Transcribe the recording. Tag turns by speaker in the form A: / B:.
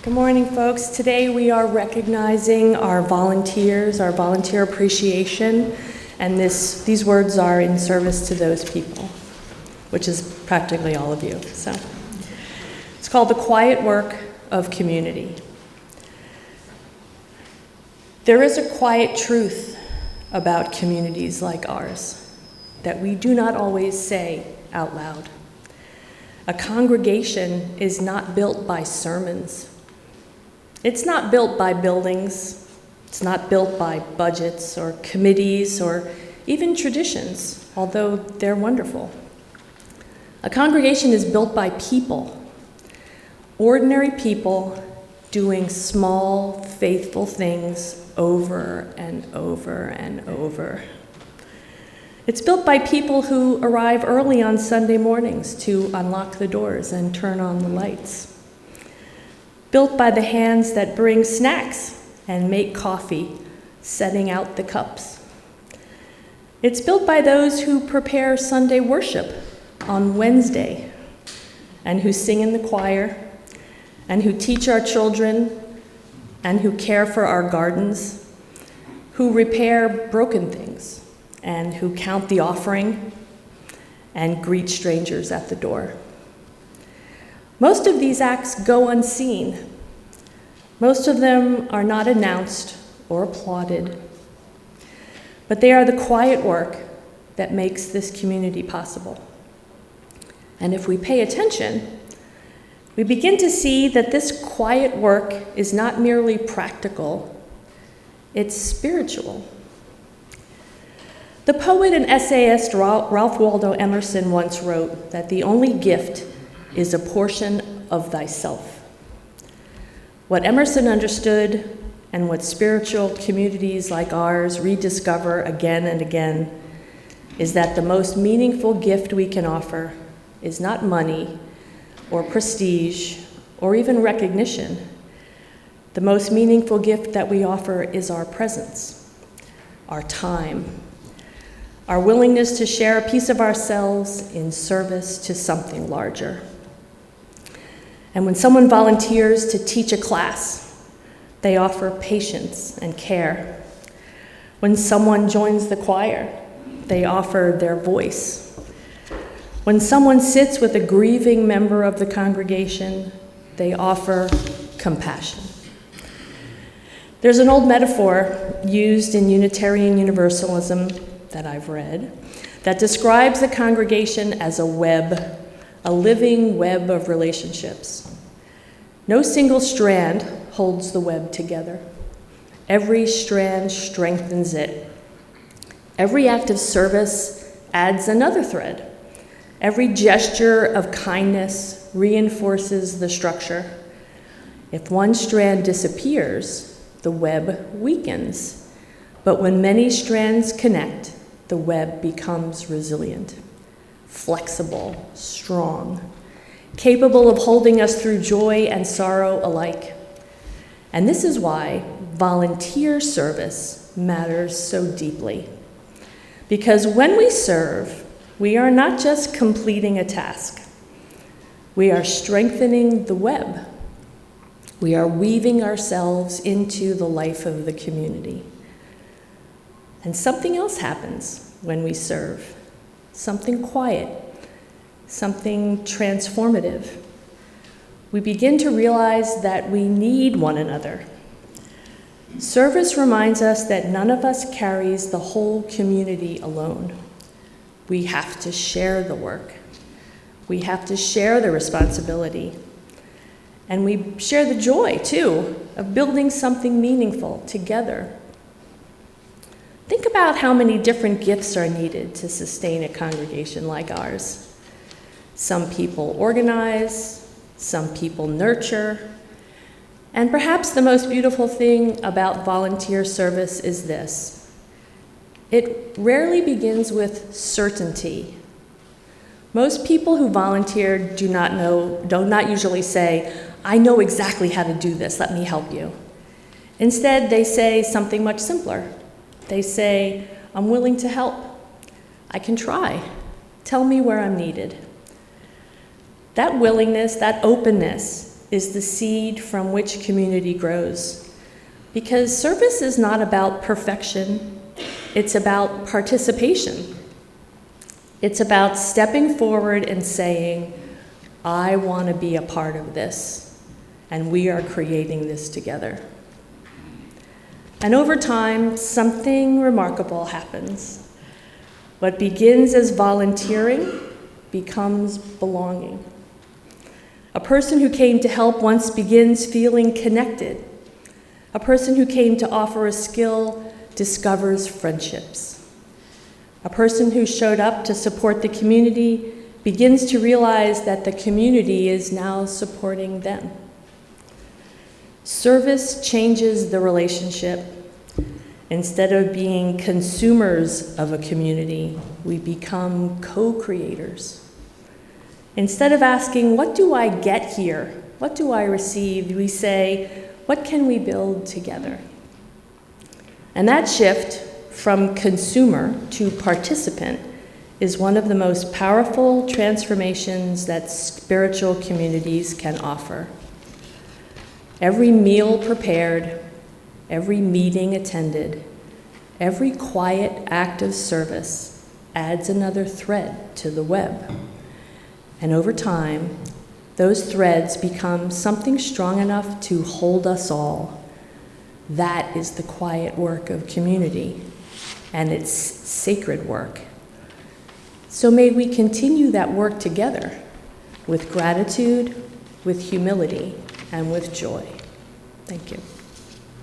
A: Good morning, folks. Today we are recognizing our volunteers, our volunteer appreciation, and these words are in service to those people, which is practically all of you. So it's called the quiet work of community. There is a quiet truth about communities like ours that we do not always say out loud. A congregation is not built by sermons. It's not built by buildings. It's not built by budgets or committees or even traditions, although they're wonderful. A congregation is built by people, ordinary people doing small, faithful things over and over and over. It's built by people who arrive early on Sunday mornings to unlock the doors and turn on the lights. Built by the hands that bring snacks and make coffee, setting out the cups. It's built by those who prepare Sunday worship on Wednesday, and who sing in the choir, and who teach our children, and who care for our gardens, who repair broken things, and who count the offering and greet strangers at the door. Most of these acts go unseen. Most of them are not announced or applauded, but they are the quiet work that makes this community possible. And if we pay attention, we begin to see that this quiet work is not merely practical, it's spiritual. The poet and essayist Ralph Waldo Emerson once wrote that the only gift is a portion of thyself. What Emerson understood, and what spiritual communities like ours rediscover again and again, is that the most meaningful gift we can offer is not money or prestige or even recognition. The most meaningful gift that we offer is our presence, our time, our willingness to share a piece of ourselves in service to something larger. And when someone volunteers to teach a class, they offer patience and care. When someone joins the choir, they offer their voice. When someone sits with a grieving member of the congregation, they offer compassion. There's an old metaphor used in Unitarian Universalism that I've read that describes the congregation as a web, a living web of relationships. No single strand holds the web together. Every strand strengthens it. Every act of service adds another thread. Every gesture of kindness reinforces the structure. If one strand disappears, the web weakens. But when many strands connect, the web becomes resilient, flexible, strong, capable of holding us through joy and sorrow alike. And this is why volunteer service matters so deeply. Because when we serve, we are not just completing a task. We are strengthening the web. We are weaving ourselves into the life of the community. And something else happens when we serve. Something quiet, something transformative. We begin to realize that we need one another. Service reminds us that none of us carries the whole community alone. We have to share the work. We have to share the responsibility. And we share the joy, too, of building something meaningful together. Think about how many different gifts are needed to sustain a congregation like ours. Some people organize, some people nurture, and perhaps the most beautiful thing about volunteer service is this. It rarely begins with certainty. Most people who volunteer do not usually say, I know exactly how to do this, let me help you. Instead, they say something much simpler. They say, I'm willing to help. I can try. Tell me where I'm needed. That willingness, that openness, is the seed from which community grows. Because service is not about perfection, it's about participation. It's about stepping forward and saying, I want to be a part of this, and we are creating this together. And over time, something remarkable happens. What begins as volunteering becomes belonging. A person who came to help once begins feeling connected. A person who came to offer a skill discovers friendships. A person who showed up to support the community begins to realize that the community is now supporting them. Service changes the relationship. Instead of being consumers of a community, we become co-creators. Instead of asking, what do I get here? What do I receive? We say, what can we build together? And that shift from consumer to participant is one of the most powerful transformations that spiritual communities can offer. Every meal prepared, every meeting attended, every quiet act of service adds another thread to the web. And over time, those threads become something strong enough to hold us all. That is the quiet work of community, and it's sacred work. So may we continue that work together with gratitude, with humility, and with joy. Thank you.